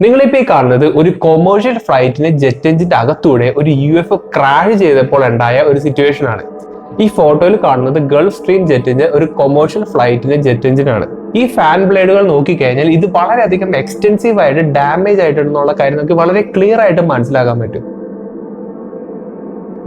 നിങ്ങളിപ്പോ ഈ കാണുന്നത് ഒരു കൊമേഴ്ഷ്യൽ ഫ്ലൈറ്റിന് ജെറ്റ് എഞ്ചിന്റെ അകത്തൂടെ ഒരു UFO ക്രാഷ് ചെയ്തപ്പോൾ ഉണ്ടായ ഒരു സിറ്റുവേഷൻ ആണ്. ഈ ഫോട്ടോയിൽ കാണുന്നത് ഗൾഫ് സ്ട്രീം ജെറ്റിന്റെ ഒരു കൊമേഴ്ഷ്യൽ ഫ്ലൈറ്റിന്റെ ജെറ്റ് എഞ്ചിൻ ആണ്. ഈ ഫാൻ ബ്ലേഡുകൾ നോക്കിക്കഴിഞ്ഞാൽ ഇത് വളരെയധികം എക്സ്റ്റെൻസീവ് ആയിട്ട് ഡാമേജ് ആയിട്ടുണ്ടെന്നുള്ള കാര്യം നമുക്ക് വളരെ ക്ലിയർ ആയിട്ട് മനസ്സിലാക്കാൻ പറ്റും.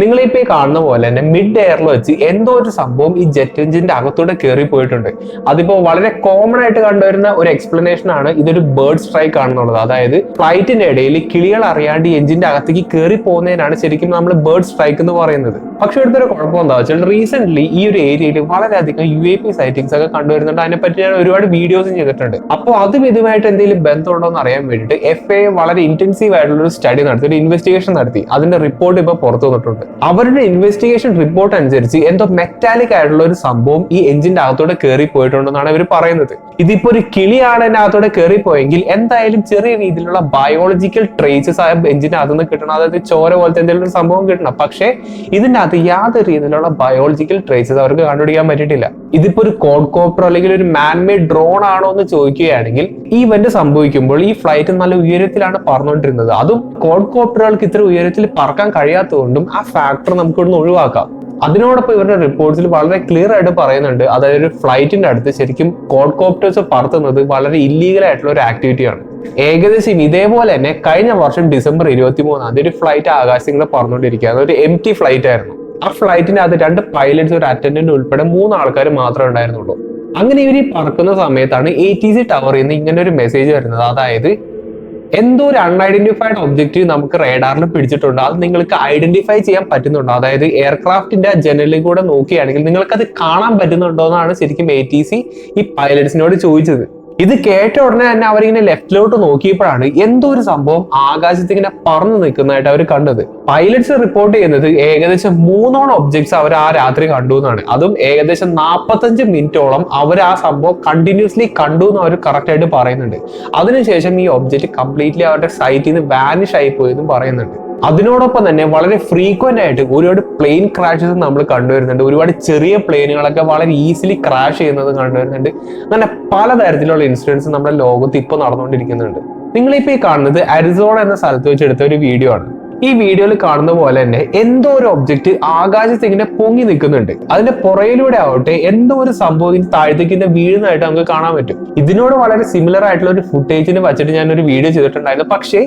നിങ്ങളിപ്പോ ഈ കാണുന്ന പോലെ തന്നെ മിഡ് എയറിൽ വെച്ച് എന്തോ ഒരു സംഭവം ഈ ജെറ്റ് എഞ്ചിന്റെ അകത്തൂടെ കയറി പോയിട്ടുണ്ട്. അതിപ്പോ വളരെ കോമൺ ആയിട്ട് കണ്ടുവരുന്ന ഒരു എക്സ്പ്ലനേഷൻ ആണ് ഇതൊരു ബേർഡ് സ്ട്രൈക്ക് ആണെന്നുള്ളത്. അതായത് ഫ്ലൈറ്റിന്റെ ഇടയിൽ കിളികൾ അറിയാണ്ട് എഞ്ചിന്റെ അകത്തേക്ക് കയറി പോകുന്നതിനാണ് ശരിക്കും നമ്മൾ ബേർഡ് സ്ട്രൈക്ക് എന്ന് പറയുന്നത്. പക്ഷെ ഇവിടുത്തെ കുഴപ്പം എന്താ വെച്ചാൽ റീസെന്റ് ഈ ഒരു ഏരിയയിൽ വളരെയധികം UAP സൈറ്റിംഗ്സ് ഒക്കെ കണ്ടുവരുന്നുണ്ട്. അതിനെപ്പറ്റി ഞാൻ ഒരുപാട് വീഡിയോസും ചെയ്തിട്ടുണ്ട്. അപ്പോൾ അതും ഇതുമായിട്ട് എന്തെങ്കിലും ബന്ധമുണ്ടോ എന്ന് അറിയാൻ വേണ്ടിയിട്ട് FAA വളരെ ഇന്റൻസീവ് ആയിട്ടുള്ള ഒരു സ്റ്റഡി നടത്തി, ഒരു ഇൻവെസ്റ്റിഗേഷൻ നടത്തി. അതിന്റെ റിപ്പോർട്ട് ഇപ്പൊ പുറത്തു വന്നിട്ടുണ്ട്. അവരുടെ ഇൻവെസ്റ്റിഗേഷൻ റിപ്പോർട്ട് അനുസരിച്ച് എന്തോ മെറ്റാലിക് ആയിട്ടുള്ള ഒരു സംഭവം ഈ എഞ്ചിന്റെ അകത്തോടെ കയറി പോയിട്ടുണ്ടെന്നാണ് ഇവർ പറയുന്നത്. ഇതിപ്പോ ഒരു കിളിയാണ് അതിനകത്തോടെ കയറി പോയെങ്കിൽ എന്തായാലും ചെറിയ രീതിയിലുള്ള ബയോളജിക്കൽ ട്രേസസ് ആ എഞ്ചിന്റെ അകത്ത് നിന്ന് കിട്ടണം. അതായത് ചോര പോലത്തെ എന്തെങ്കിലും ഒരു സംഭവം കിട്ടണം. പക്ഷേ ഇതിന്റെ അകത്ത് യാതൊരു രീതിയിലുള്ള ബയോളജിക്കൽ ട്രേസസ് അവർക്ക് കണ്ടുപിടിക്കാൻ പറ്റിയിട്ടില്ല. ഇതിപ്പോ ഒരു കോഡ് കോപ്റ്റർ അല്ലെങ്കിൽ ഒരു മാൻമെയ്ഡ് ഡ്രോൺ ആണോ എന്ന് ചോദിക്കുകയാണെങ്കിൽ ഈ ഇവന്റ് സംഭവിക്കുമ്പോൾ ഈ ഫ്ലൈറ്റ് നല്ല ഉയരത്തിലാണ് പറന്നുകൊണ്ടിരുന്നത്. അതും കോഡ് കോപ്റ്ററുകൾക്ക് ഇത്ര ഉയരത്തിൽ പറക്കാൻ കഴിയാത്തതുകൊണ്ടും ആ ഫാക്ടർ നമുക്കിവിടുന്ന് ഒഴിവാക്കാം. അതിനോടൊപ്പം ഇവരുടെ റിപ്പോർട്ട്സിൽ വളരെ ക്ലിയർ ആയിട്ട് പറയുന്നുണ്ട്, അതായത് ഒരു ഫ്ലൈറ്റിന്റെ അടുത്ത് ശരിക്കും കോഡ് കോപ്റ്റേഴ്സ് പറത്തുന്നത് വളരെ ഇല്ലീഗൽ ആയിട്ടുള്ള ഒരു ആക്ടിവിറ്റിയാണ്. ഏകദേശം ഇതേപോലെ തന്നെ കഴിഞ്ഞ വർഷം ഡിസംബർ 23 ഒരു ഫ്ലൈറ്റ് ആകാശത്തിലൂടെ പറന്നുകൊണ്ടിരിക്കുകയാണ്. ഒരു empty ഫ്ലൈറ്റ് ആയിരുന്നു. ആ ഫ്ലൈറ്റിന്റെ അത് 2 പൈലറ്റ്സ്, ഒരു അറ്റൻഡന്റ് ഉൾപ്പെടെ 3 ആൾക്കാർ മാത്രമേ ഉണ്ടായിരുന്നുള്ളൂ. അങ്ങനെ ഇവർ പറക്കുന്ന സമയത്താണ് ATC ടവറിൽ നിന്ന് ഇങ്ങനെ ഒരു മെസ്സേജ് വരുന്നത്. അതായത് എന്തോ ഒരു അൺഐഡന്റിഫൈഡ് ഒബ്ജക്റ്റ് നമുക്ക് റേഡാറിൽ പിടിച്ചിട്ടുണ്ട്, അത് നിങ്ങൾക്ക് ഐഡന്റിഫൈ ചെയ്യാൻ പറ്റുന്നുണ്ടോ, അതായത് എയർക്രാഫ്റ്റിന്റെ ജനലിൽ കൂടെ നോക്കുകയാണെങ്കിൽ നിങ്ങൾക്ക് അത് കാണാൻ പറ്റുന്നുണ്ടോ എന്നാണ് ശരിക്കും ATC ഈ പൈലറ്റ്സിനോട് ചോദിച്ചത്. ഇത് കേട്ട ഉടനെ തന്നെ അവരിങ്ങനെ ലെഫ്റ്റിലോട്ട് നോക്കിയപ്പോഴാണ് എന്തോ ഒരു സംഭവം ആകാശത്ത് ഇങ്ങനെ പറന്നു നിൽക്കുന്നതായിട്ട് അവർ കണ്ടത്. പൈലറ്റ്സ് റിപ്പോർട്ട് ചെയ്യുന്നത് ഏകദേശം 3 ഒബ്ജക്ട്സ് അവർ ആ രാത്രി കണ്ടു എന്നാണ്. അതും ഏകദേശം 45 മിനിറ്റോളം അവർ ആ സംഭവം കണ്ടിന്യൂസ്ലി കണ്ടു എന്ന് അവർ കറക്റ്റ് ആയിട്ട് പറയുന്നുണ്ട്. അതിനുശേഷം ഈ ഒബ്ജക്റ്റ് കംപ്ലീറ്റ്ലി അവരുടെ സൈറ്റിൽ നിന്ന് വാനിഷ് ആയി പോയെന്നും പറയുന്നുണ്ട്. അതിനോടൊപ്പം തന്നെ വളരെ ഫ്രീക്വന്റ് ആയിട്ട് ഒരുപാട് പ്ലെയിൻ ക്രാഷസ് നമ്മൾ കണ്ടുവരുന്നുണ്ട്. ഒരുപാട് ചെറിയ പ്ലെയിനുകളൊക്കെ വളരെ ഈസിലി ക്രാഷ് ചെയ്യുന്നത് കണ്ടുവരുന്നുണ്ട്. അങ്ങനെ പലതരത്തിലുള്ള ഇൻസിഡൻസ് നമ്മുടെ ലോകത്ത് ഇപ്പോൾ നടന്നുകൊണ്ടിരിക്കുന്നുണ്ട്. നിങ്ങളിപ്പോ ഈ കാണുന്നത് അരിസോണ എന്ന സ്ഥലത്ത് വെച്ച് എടുത്ത ഒരു വീഡിയോ ആണ്. ഈ വീഡിയോയിൽ കാണുന്ന പോലെ തന്നെ എന്തോ ഒരു ഒബ്ജക്റ്റ് ആകാശത്ത് ഇങ്ങനെ പൊങ്ങി നിൽക്കുന്നുണ്ട്. അതിന്റെ പുറയിലൂടെ ആവട്ടെ എന്തോ ഒരു സംഭവം താഴത്തേക്ക് വീഴുന്നതായിട്ട് നമുക്ക് കാണാൻ പറ്റും. ഇതിനോട് വളരെ സിമിലർ ആയിട്ടുള്ള ഒരു ഫുട്ടേജിന് വെച്ചിട്ട് ഞാൻ ഒരു വീഡിയോ ചെയ്തിട്ടുണ്ടായിരുന്നു. പക്ഷേ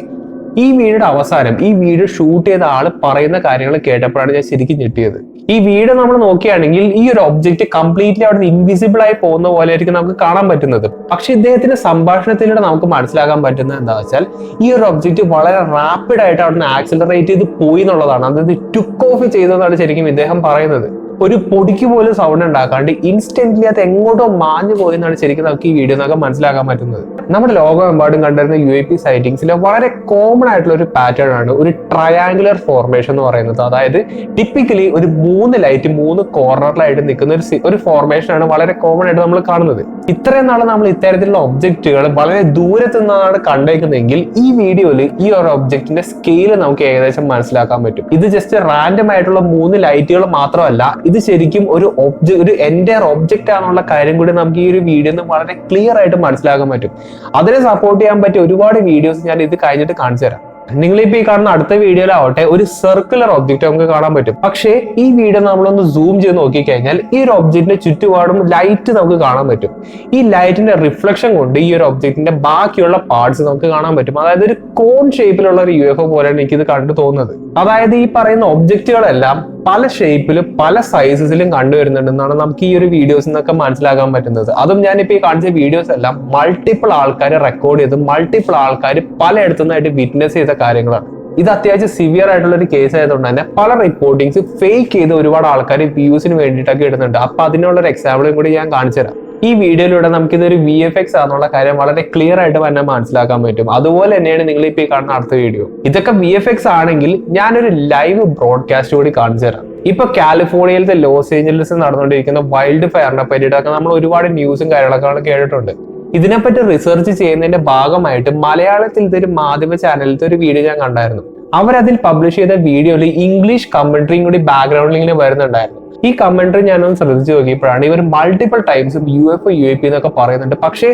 ഈ വീഡിയോയുടെ അവസാനം ഈ വീഡിയോ ഷൂട്ട് ചെയ്ത ആള് പറയുന്ന കാര്യങ്ങൾ കേട്ടപ്പോഴാണ് ഞാൻ ശരിക്കും ഞെട്ടിയത്. ഈ വീഡിയോ നമ്മൾ നോക്കുകയാണെങ്കിൽ ഈ ഒരു ഒബ്ജക്റ്റ് കംപ്ലീറ്റ്ലി അവിടെ ഇൻവിസിബിൾ ആയി പോകുന്ന പോലെ ആയിരിക്കും നമുക്ക് കാണാൻ പറ്റുന്നത്. പക്ഷെ ഇദ്ദേഹത്തിന്റെ സംഭാഷണത്തിലൂടെ നമുക്ക് മനസ്സിലാക്കാൻ പറ്റുന്നത് എന്താ വെച്ചാൽ ഈ ഒരു ഒബ്ജക്റ്റ് വളരെ റാപ്പിഡ് ആയിട്ട് അവിടെ ആക്സിലറേറ്റ് ചെയ്ത് പോയി എന്നുള്ളതാണ്. അതായത് ടുക്ക് ഓഫ് ചെയ്തതാണ് ശരിക്കും ഇദ്ദേഹം പറയുന്നത്. ഒരു പൊടിക്ക് പോലും സൗണ്ട് ഉണ്ടാക്കാണ്ട് ഇൻസ്റ്റന്റ്ലി അത് എങ്ങോട്ടോ മാഞ്ഞു പോയെന്നാണ് ശരിക്കും നമുക്ക് ഈ വീഡിയോ നമുക്ക് മനസ്സിലാക്കാൻ പറ്റുന്നത്. നമ്മുടെ ലോകമെമ്പാടും കണ്ടിരുന്ന UAP സൈറ്റിംഗ്സിലെ വളരെ കോമൺ ആയിട്ടുള്ള ഒരു പാറ്റേൺ ആണ് ഒരു ട്രയാങ്കുലർ ഫോർമേഷൻ എന്ന് പറയുന്നത്. അതായത് ടിപ്പിക്കലി ഒരു 3 ലൈറ്റ് 3 കോർണറിലായിട്ട് നിൽക്കുന്ന ഒരു ഫോർമേഷൻ ആണ് വളരെ കോമൺ ആയിട്ട് നമ്മൾ കാണുന്നത്. ഇത്രയും നാളെ നമ്മൾ ഇത്തരത്തിലുള്ള ഒബ്ജക്റ്റുകൾ വളരെ ദൂരത്ത് നിന്നാണ് കണ്ടേക്കുന്നതെങ്കിൽ ഈ വീഡിയോയിൽ ഈ ഒരു ഒബ്ജക്റ്റിന്റെ സ്കെയിൽ നമുക്ക് ഏകദേശം മനസ്സിലാക്കാൻ പറ്റും. ഇത് ജസ്റ്റ് റാൻഡം ആയിട്ടുള്ള 3 ലൈറ്റുകൾ മാത്രമല്ല, ഇത് ശരിക്കും ഒരു എൻറ്റയർ ഒബ്ജക്റ്റ് ആണെന്നുള്ള കാര്യം കൂടി നമുക്ക് ഈ ഒരു വീഡിയോ വളരെ ക്ലിയർ ആയിട്ട് മനസ്സിലാക്കാൻ പറ്റും. അതിനെ സപ്പോർട്ട് ചെയ്യാൻ പറ്റിയ ഒരുപാട് വീഡിയോസ് ഞാൻ ഇത് കഴിഞ്ഞിട്ട് കാണിച്ചു തരാം. നിങ്ങളിപ്പോ ഈ കാണുന്ന അടുത്ത വീഡിയോയിലാവട്ടെ ഒരു സർക്കുലർ ഒബ്ജക്റ്റ് നമുക്ക് കാണാൻ പറ്റും. പക്ഷേ ഈ വീഡിയോ നമ്മളൊന്ന് സൂം ചെയ്ത് നോക്കിക്കഴിഞ്ഞാൽ ഈ ഒരു ഒബ്ജക്റ്റിന്റെ ചുറ്റുപാടും ലൈറ്റ് നമുക്ക് കാണാൻ പറ്റും. ഈ ലൈറ്റിന്റെ റിഫ്ലക്ഷൻ കൊണ്ട് ഈ ഒരു ഒബ്ജക്റ്റിന്റെ ബാക്കിയുള്ള പാർട്സ് നമുക്ക് കാണാൻ പറ്റും. അതായത് ഒരു കോൺ ഷേപ്പിലുള്ള ഒരു UFO പോലെയാണ് എനിക്കിത് കണ്ടു തോന്നുന്നത്. അതായത് ഈ പറയുന്ന ഒബ്ജക്റ്റുകളെല്ലാം പല ഷേപ്പിലും പല സൈസസിലും കണ്ടുവരുന്നുണ്ടെന്നാണ് നമുക്ക് ഈ ഒരു വീഡിയോസിൽ നിന്നൊക്കെ മനസ്സിലാക്കാൻ പറ്റുന്നത്. അതും ഞാനിപ്പോ ഈ കാണിച്ച വീഡിയോസ് എല്ലാം മൾട്ടിപ്പിൾ ആൾക്കാർ റെക്കോർഡ് ചെയ്ത് മൾട്ടിപ്പിൾ ആൾക്കാർ പലയിടത്തു നിന്നായിട്ട് വിറ്റ്നസ് ചെയ്ത കാര്യങ്ങളാണ്. ഇത് അത്യാവശ്യം സിവിയർ ആയിട്ടുള്ള ഒരു കേസ് ആയതുകൊണ്ട് തന്നെ പല റിപ്പോർട്ടിങ്സ് ഫേക്ക് ചെയ്ത് ഒരുപാട് ആൾക്കാർ വ്യൂസിന് വേണ്ടിയിട്ടൊക്കെ ഇടുന്നുണ്ട്. അപ്പൊ അതിനുള്ള ഒരു എക്സാമ്പിളും കൂടി ഞാൻ കാണിച്ചു തരാം. ഈ വീഡിയോയിലൂടെ നമുക്ക് ഇതൊരു VFX ആണെന്നുള്ള കാര്യം വളരെ ക്ലിയർ ആയിട്ട് തന്നെ മനസ്സിലാക്കാൻ പറ്റും. അതുപോലെ തന്നെയാണ് നിങ്ങൾ ഇപ്പൊ ഈ കാണുന്ന അടുത്ത വീഡിയോ. ഇതൊക്കെ VFX ആണെങ്കിൽ ഞാനൊരു ലൈവ് ബ്രോഡ്കാസ്റ്റ് കൂടി കാണിച്ചു തരാം. ഇപ്പൊ കാലിഫോർണിയയിലത്തെ ലോസ് ഏഞ്ചലസിൽ നടന്നുകൊണ്ടിരിക്കുന്ന വൈൽഡ് ഫയറിനെ പറ്റിയിട്ടൊക്കെ നമ്മൾ ഒരുപാട് ന്യൂസും കാര്യങ്ങളൊക്കെ കേട്ടിട്ടുണ്ട്. ഇതിനെപ്പറ്റി റിസർച്ച് ചെയ്യുന്നതിന്റെ ഭാഗമായിട്ട് മലയാളത്തിലത്തെ ഒരു മാധ്യമ ചാനലിലത്തെ ഒരു വീഡിയോ ഞാൻ കണ്ടായിരുന്നു. അവരതിൽ പബ്ലിഷ് ചെയ്ത വീഡിയോയിൽ ഇംഗ്ലീഷ് കമന്ററിയും കൂടി ബാക്ക്ഗ്രൗണ്ടിൽ ഇങ്ങനെ വരുന്നുണ്ടായിരുന്നു. ഈ കമന്ററി ഞാനൊന്ന് ശ്രദ്ധിച്ചു നോക്കിയപ്പോഴാണ് ഇവർ മൾട്ടിപ്പിൾ ടൈംസും UFO UAP എന്നൊക്കെ പറയുന്നുണ്ട്. പക്ഷേ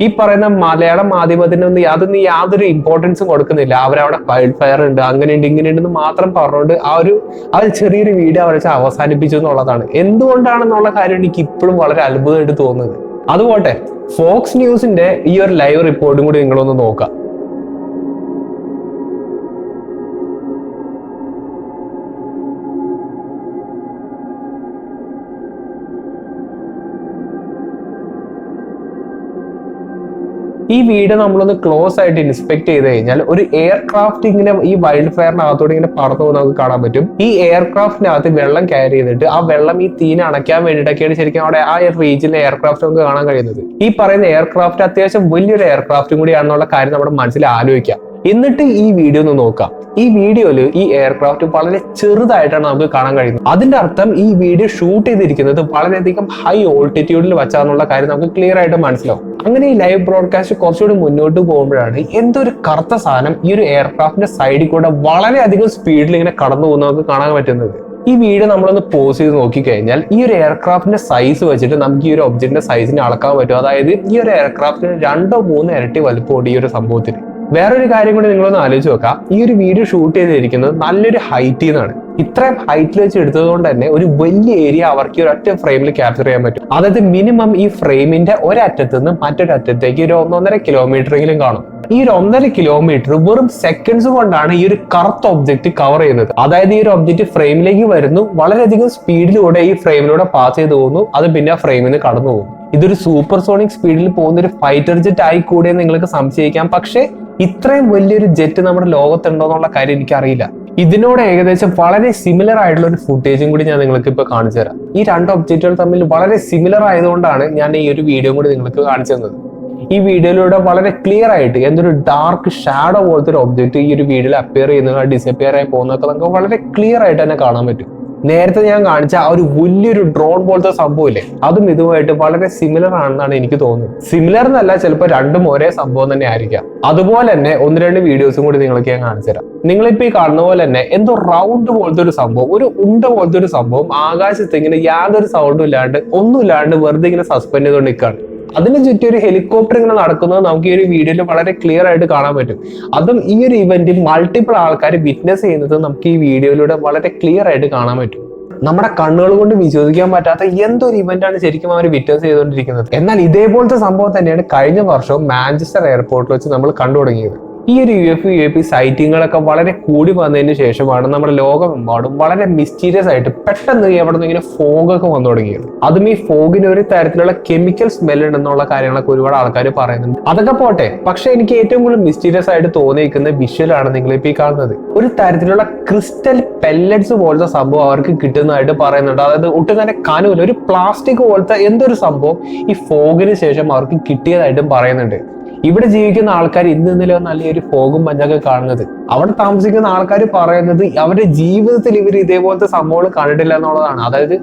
ഈ പറയുന്ന മലയാളം മാധ്യമത്തിനൊന്നും അതൊന്നും യാതൊരു ഇമ്പോർട്ടൻസും കൊടുക്കുന്നില്ല. അവരവിടെ വൈൽഡ് ഫയർ ഉണ്ട്, അങ്ങനെയുണ്ട് ഇങ്ങനെയുണ്ടെന്ന് മാത്രം പറഞ്ഞുകൊണ്ട് ആ ഒരു ചെറിയൊരു വീഡിയോ അവർ അവസാനിപ്പിച്ചു എന്നുള്ളതാണ്. എന്തുകൊണ്ടാണെന്നുള്ള കാര്യം എനിക്ക് ഇപ്പോഴും വളരെ അത്ഭുതമായിട്ട് തോന്നുന്നത്. അതുപോട്ടെ, ഫോക്സ് ന്യൂസിന്റെ ഈ ഒരു ലൈവ് റിപ്പോർട്ടും കൂടി നിങ്ങളൊന്ന് നോക്കാം. ഈ വീഡിയോ നമ്മളൊന്ന് ക്ലോസ് ആയിട്ട് ഇൻസ്പെക്ട് ചെയ്ത് കഴിഞ്ഞാൽ ഒരു എയർക്രാഫ്റ്റ് ഇങ്ങനെ ഈ വൈൽഡ് ഫയറിനകത്തോടെ ഇങ്ങനെ പറന്നു പോകുന്ന നമുക്ക് കാണാൻ പറ്റും. ഈ എയർക്രാഫ്റ്റിനകത്ത് വെള്ളം ക്യാരി ചെയ്തിട്ട് ആ വെള്ളം ഈ തീനെ അണയ്ക്കാൻ വേണ്ടിയിട്ടൊക്കെയാണ് ശരിക്കും അവിടെ ആ റീജിയനിലെ എയർക്രാഫ്റ്റ് നമുക്ക് കാണാൻ കഴിയുന്നത്. ഈ പറയുന്ന എയർക്രാഫ്റ്റ് അത്യാവശ്യം വലിയൊരു എയർക്രാഫ്റ്റും കൂടിയാണെന്നുള്ള കാര്യം നമ്മുടെ മനസ്സിൽ ആലോചിക്കാം. എന്നിട്ട് ഈ വീഡിയോ ഒന്ന് നോക്കാം. ഈ വീഡിയോയിൽ ഈ എയർക്രാഫ്റ്റ് വളരെ ചെറുതായിട്ടാണ് നമുക്ക് കാണാൻ കഴിയുന്നത്. അതിന്റെ അർത്ഥം ഈ വീഡിയോ ഷൂട്ട് ചെയ്തിരിക്കുന്നത് വളരെയധികം ഹൈ ഓൾട്ടിറ്റ്യൂഡിൽ വെച്ചാന്നുള്ള കാര്യം നമുക്ക് ക്ലിയർ ആയിട്ട് മനസ്സിലാവും. അങ്ങനെ ഈ ലൈവ് ബ്രോഡ്കാസ്റ്റ് കുറച്ചുകൂടി മുന്നോട്ട് പോകുമ്പോഴാണ് എന്തോ ഒരു കറുത്ത സാധനം ഈ ഒരു എയർക്രാഫ്റ്റിന്റെ സൈഡിൽ കൂടെ വളരെയധികം സ്പീഡിൽ ഇങ്ങനെ കടന്നു പോകുന്ന നമുക്ക് കാണാൻ പറ്റുന്നത്. ഈ വീഡിയോ നമ്മളൊന്ന് പോസ് ചെയ്ത് നോക്കിക്കഴിഞ്ഞാൽ ഈ ഒരു എയർക്രാഫ്റ്റിന്റെ സൈസ് വെച്ചിട്ട് നമുക്ക് ഈ ഒരു ഒബ്ജക്റ്റിന്റെ സൈസിനെ അളക്കാൻ പറ്റും. അതായത് ഈ ഒരു എയർക്രാഫ്റ്റിന് 2-3 ഇരട്ടി വലുപ്പമുണ്ട് ഈ ഒരു സംഭവത്തിന്. വേറൊരു കാര്യം കൂടി നിങ്ങളൊന്ന് ആലോചിച്ച് നോക്കാം. ഈ ഒരു വീഡിയോ ഷൂട്ട് ചെയ്തിരിക്കുന്നത് നല്ലൊരു ഹൈറ്റിൽ നിന്നാണ്. ഇത്രയും ഹൈറ്റിൽ വെച്ച് എടുത്തത് കൊണ്ട് തന്നെ ഒരു വലിയ ഏരിയ അവർക്ക് ഒരു ഒറ്റ ഫ്രെയിമിൽ ക്യാപ്ചർ ചെയ്യാൻ പറ്റും. അതായത് മിനിമം ഈ ഫ്രെയിമിന്റെ ഒരറ്റത്ത് നിന്ന് മറ്റൊരറ്റത്തേക്ക് ഒരു 1.5 കിലോമീറ്ററെങ്കിലും കാണും. ഈ ഒരു 1.5 കിലോമീറ്റർ വെറും സെക്കൻഡ്സ് കൊണ്ടാണ് ഈ ഒരു കറുത്ത ഒബ്ജക്റ്റ് കവർ ചെയ്യുന്നത്. അതായത് ഈ ഒരു ഒബ്ജക്റ്റ് ഫ്രെയിമിലേക്ക് വരുന്നു, വളരെയധികം സ്പീഡിലൂടെ ഈ ഫ്രെയിമിലൂടെ പാസ് ചെയ്ത് പോകുന്നു, അത് പിന്നെ ആ ഫ്രെയിമിൽ നിന്ന് കടന്നു പോകും. ഇതൊരു സൂപ്പർ സോണിക് സ്പീഡിൽ പോകുന്ന ഒരു ഫൈറ്റർ ജെറ്റ് ആയി കൂടെ നിങ്ങൾക്ക് സംശയിക്കാം. പക്ഷേ ഇത്രയും വലിയൊരു ജെറ്റ് നമ്മുടെ ലോകത്തുണ്ടോ എന്നുള്ള കാര്യം എനിക്കറിയില്ല. ഇതിനോട് ഏകദേശം വളരെ സിമിലർ ആയിട്ടുള്ള ഒരു ഫുട്ടേജും കൂടി ഞാൻ നിങ്ങൾക്ക് ഇപ്പൊ കാണിച്ചു തരാം. ഈ രണ്ട് ഒബ്ജക്റ്റുകൾ തമ്മിൽ വളരെ സിമിലർ ആയതുകൊണ്ടാണ് ഞാൻ ഈ ഒരു വീഡിയോ കൂടി നിങ്ങൾക്ക് കാണിച്ചു തന്നത്. ഈ വീഡിയോയിലൂടെ വളരെ ക്ലിയർ ആയിട്ട് എന്തൊരു ഡാർക്ക് ഷാഡോ പോലത്തെ ഒരു ഒബ്ജക്റ്റ് ഈ ഒരു വീഡിയോയിൽ അപ്പിയർ ചെയ്യുന്നത്, ഡിസപ്പിയർ ആയി പോകുന്നതൊക്കെ നമുക്ക് വളരെ ക്ലിയർ ആയിട്ട് തന്നെ കാണാൻ പറ്റും. നേരത്തെ ഞാൻ കാണിച്ച ആ ഒരു വലിയൊരു ഡ്രോൺ പോലത്തെ സംഭവമില്ലേ, അതും ഇതുമായിട്ട് വളരെ സിമിലർ ആണെന്നാണ് എനിക്ക് തോന്നുന്നത്. സിമിലർ എന്നല്ല, ചിലപ്പോൾ രണ്ടും ഒരേ സംഭവം തന്നെ ആയിരിക്കാം. അതുപോലെ തന്നെ 1-2 വീഡിയോസും കൂടി നിങ്ങൾക്ക് ഞാൻ കാണിച്ചു തരാം. നിങ്ങളിപ്പോ ഈ കാണുന്ന പോലെ തന്നെ എന്തോ റൗണ്ട് പോലത്തെ ഒരു സംഭവം, ഒരു ഉണ്ട പോലത്തെ ഒരു സംഭവം ആകാശത്ത് ഇങ്ങനെ യാതൊരു സൗണ്ടും ഇല്ലാണ്ട് ഒന്നുമില്ലാണ്ട് വെറുതെ ഇങ്ങനെ സസ്പെൻഡ് ചെയ്തുകൊണ്ട് നിൽക്കുകയാണ്. അതിന് ചുറ്റും ഒരു ഹെലികോപ്റ്റർ ഇങ്ങനെ നടക്കുന്നത് നമുക്ക് ഈ ഒരു വീഡിയോയിൽ വളരെ ക്ലിയർ ആയിട്ട് കാണാൻ പറ്റും. അതും ഈ ഒരു ഇവന്റ് മൾട്ടിപ്പിൾ ആൾക്കാർ വിറ്റ്നസ് ചെയ്യുന്നത് നമുക്ക് ഈ വീഡിയോയിലൂടെ വളരെ ക്ലിയർ ആയിട്ട് കാണാൻ പറ്റും. നമ്മുടെ കണ്ണുകൾ കൊണ്ട് വിശ്വസിക്കാൻ പറ്റാത്ത എന്തൊരു ഇവന്റാണ് ശരിക്കും അവർ വിറ്റ്നസ് ചെയ്തുകൊണ്ടിരിക്കുന്നത്. എന്നാൽ ഇതേപോലത്തെ സംഭവം തന്നെയാണ് കഴിഞ്ഞ വർഷം മാഞ്ചസ്റ്റർ എയർപോർട്ടിൽ വെച്ച് നമ്മൾ കണ്ടു തുടങ്ങിയത്. ഈ ഒരു UFO സൈറ്റിങ്ങുകളൊക്കെ വളരെ കൂടി വന്നതിന് ശേഷമാണ് നമ്മുടെ ലോകമെമ്പാടും വളരെ മിസ്റ്റീരിയസ് ആയിട്ട് പെട്ടെന്ന് എവിടെ നിന്ന് ഇങ്ങനെ ഫോഗൊക്കെ വന്നു തുടങ്ങിയത്. അതും ഈ ഫോഗിന് ഒരു തരത്തിലുള്ള കെമിക്കൽ സ്മെൽ ഉണ്ടെന്നുള്ള കാര്യങ്ങളൊക്കെ ഒരുപാട് ആൾക്കാർ പറയുന്നുണ്ട്. അതൊക്കെ പോട്ടെ, പക്ഷെ എനിക്ക് ഏറ്റവും കൂടുതൽ മിസ്റ്റീരിയസ് ആയിട്ട് തോന്നിയിരിക്കുന്ന വിഷ്വലാണ് നിങ്ങളിപ്പോൾ ഈ കാണുന്നത്. ഒരു തരത്തിലുള്ള ക്രിസ്റ്റൽ പെല്ലറ്റ്സ് പോലത്തെ സംഭവം അവർക്ക് കിട്ടുന്നതായിട്ട് പറയുന്നുണ്ട്. അതായത് ഒട്ടും തന്നെ കനൂല, ഒരു പ്ലാസ്റ്റിക് പോലത്തെ എന്തൊരു സംഭവം ഈ ഫോഗിന് ശേഷം അവർക്ക് കിട്ടിയതായിട്ടും പറയുന്നുണ്ട്. ഇവിടെ ജീവിക്കുന്ന ആൾക്കാർ ഇന്നലെ നല്ലൊരു ഫോഗും മഞ്ഞൊക്കെ കാണുന്നത്, അവിടെ താമസിക്കുന്ന ആൾക്കാർ പറയുന്നത് അവരുടെ ജീവിതത്തിൽ ഇവർ ഇതേപോലത്തെ സംഭവങ്ങൾ കണ്ടിട്ടില്ല എന്നുള്ളതാണ്. അതായത്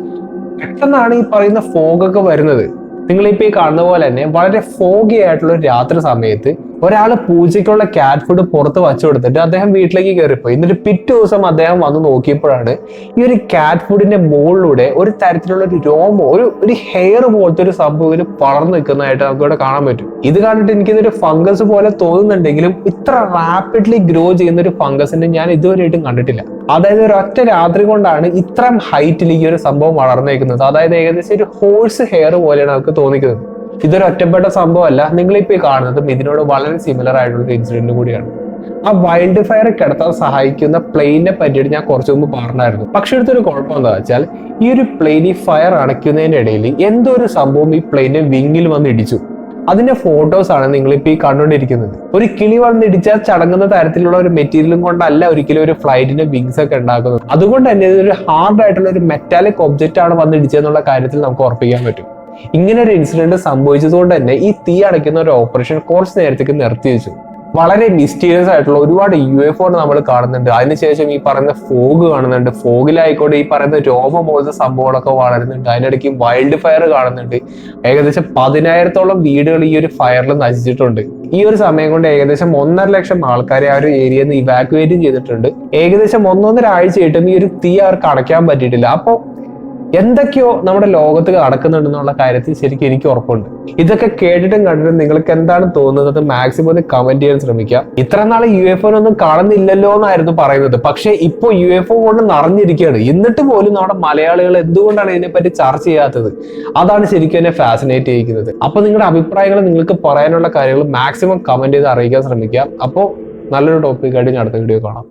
പെട്ടെന്നാണ് ഈ പറയുന്ന ഫോഗൊക്കെ വരുന്നത്. നിങ്ങളിപ്പോ ഈ കാണുന്ന പോലെ തന്നെ വളരെ ഫോഗി ആയിട്ടുള്ള ഒരു രാത്രി സമയത്ത് ഒരാള് പൂജയ്ക്കുള്ള ക്യാറ്റ് ഫുഡ് പുറത്ത് വച്ചു കൊടുത്തിട്ട് അദ്ദേഹം വീട്ടിലേക്ക് കയറിപ്പോയി. എന്നിട്ട് പിറ്റേ ദിവസം അദ്ദേഹം വന്ന് നോക്കിയപ്പോഴാണ് ഈ ഒരു ക്യാറ്റ് ഫുഡിന്റെ മുകളിലൂടെ ഒരു തരത്തിലുള്ള ഒരു രോമോ ഒരു ഹെയർ പോലത്തെ ഒരു സംഭവം ഇതിന് പടർന്നു നിൽക്കുന്നതായിട്ട് നമുക്ക് ഇവിടെ കാണാൻ പറ്റും. ഇത് കണ്ടിട്ട് എനിക്കിതൊരു ഫംഗസ് പോലെ തോന്നുന്നുണ്ടെങ്കിലും ഇത്ര റാപ്പിഡ്ലി ഗ്രോ ചെയ്യുന്ന ഒരു ഫംഗസിനെ ഞാൻ ഇതുവരെയായിട്ടും കണ്ടിട്ടില്ല. അതായത് ഒരു ഒറ്റ രാത്രി കൊണ്ടാണ് ഇത്രയും ഹൈറ്റിൽ ഈ ഒരു സംഭവം വളർന്നേക്കുന്നത്. അതായത് ഏകദേശം ഒരു ഹോഴ്സ് ഹെയർ പോലെയാണ് നമുക്ക് തോന്നിക്കുന്നത്. ഇതൊരു ഒറ്റപ്പെട്ട സംഭവമല്ല, നിങ്ങളിപ്പോ ഈ കാണുന്നതും ഇതിനോട് വളരെ സിമിലർ ആയിട്ടുള്ള ഒരു ഇൻസിഡന്റ് കൂടിയാണ്. ആ വൈൽഡ് ഫയർ കിടത്താൻ സഹായിക്കുന്ന പ്ലെയിനെ പറ്റിയിട്ട് ഞാൻ കുറച്ചു മുമ്പ് പറഞ്ഞായിരുന്നു. പക്ഷെ എടുത്തൊരു കുഴപ്പം എന്താ വെച്ചാൽ ഈ ഒരു പ്ലെയിൻ ഈ ഫയർ അണയ്ക്കുന്നതിന്റെ ഇടയിൽ എന്തോ ഒരു സംഭവം ഈ പ്ലെയിനെ വിങ്ങിൽ വന്ന് ഇടിച്ചു. അതിന്റെ ഫോട്ടോസ് ആണ് നിങ്ങളിപ്പോ ഈ കണ്ടുകൊണ്ടിരിക്കുന്നത്. ഒരു കിളി വന്നിടിച്ചാൽ ചടങ്ങുന്ന തരത്തിലുള്ള ഒരു മെറ്റീരിയലും കൊണ്ടല്ല ഒരിക്കലും ഒരു ഫ്ലൈറ്റിന്റെ വിങ്സ് ഒക്കെ ഉണ്ടാക്കുന്നത്. അതുകൊണ്ട് തന്നെ ഇതൊരു ഹാർഡ് ആയിട്ടുള്ള ഒരു മെറ്റാലിക് ഒബ്ജക്റ്റ് ആണ് വന്നിടിച്ചതെന്നുള്ള കാര്യത്തിൽ നമുക്ക് ഉറപ്പിക്കാൻ പറ്റും. ഇങ്ങനെ ഒരു ഇൻസിഡന്റ് സംഭവിച്ചത് കൊണ്ട് തന്നെ ഈ തീ അടയ്ക്കുന്ന ഒരു ഓപ്പറേഷൻ കുറച്ച് നേരത്തേക്ക് നിർത്തി വെച്ചു. വളരെ മിസ്റ്റീരിയസ് ആയിട്ടുള്ള ഒരുപാട് UFO നമ്മൾ കാണുന്നുണ്ട്. അതിനുശേഷം ഈ പറയുന്ന ഫോഗ് കാണുന്നുണ്ട്. ഫോഗിലായിക്കോട്ടെ ഈ പറയുന്ന രോമം പോലത്തെ സംഭവങ്ങളൊക്കെ വളരുന്നുണ്ട്. അതിനിടയ്ക്ക് വൈൽഡ് ഫയർ കാണുന്നുണ്ട്. ഏകദേശം 10,000-ഓളം വീടുകൾ ഈ ഒരു ഫയറിൽ നശിച്ചിട്ടുണ്ട്. ഈ ഒരു സമയം കൊണ്ട് ഏകദേശം 1.5 ലക്ഷം ആൾക്കാരെ ആ ഒരു ഏരിയയിൽ നിന്ന് ഇവാക്യുവേറ്റ് ചെയ്തിട്ടുണ്ട്. ഏകദേശം 1.5 ആഴ്ചയായിട്ടും ഈ ഒരു തീ അവർക്ക് അടയ്ക്കാൻ പറ്റിയിട്ടില്ല. അപ്പോൾ എന്തൊക്കെയോ നമ്മുടെ ലോകത്ത് നടക്കുന്നുണ്ടെന്നുള്ള കാര്യത്തിൽ ശരിക്കും എനിക്ക് ഉറപ്പുണ്ട്. ഇതൊക്കെ കേട്ടിട്ടും കണ്ടിട്ടും നിങ്ങൾക്ക് എന്താണ് തോന്നുന്നത് മാക്സിമം ഒന്ന് കമന്റ് ചെയ്യാൻ ശ്രമിക്കാം. ഇത്ര നാളെ UFO ഒന്നും കാണുന്നില്ലല്ലോ എന്നായിരുന്നു പറയുന്നത്, പക്ഷെ ഇപ്പൊ UFO കൊണ്ട് നിറഞ്ഞിരിക്കുകയാണ്. എന്നിട്ട് പോലും നമ്മുടെ മലയാളികൾ എന്തുകൊണ്ടാണ് ഇതിനെപ്പറ്റി ചർച്ച ചെയ്യാത്തത്? അതാണ് ശരിക്കും എന്നെ ഫാസിനേറ്റ് ചെയ്യിക്കുന്നത്. അപ്പൊ നിങ്ങളുടെ അഭിപ്രായങ്ങൾ, നിങ്ങൾക്ക് പറയാനുള്ള കാര്യങ്ങൾ മാക്സിമം കമന്റ് ചെയ്ത് അറിയിക്കാൻ ശ്രമിക്കാം. അപ്പോൾ നല്ലൊരു ടോപ്പിക്കായിട്ട് ഞാൻ അടുത്ത വീഡിയോ കാണാം.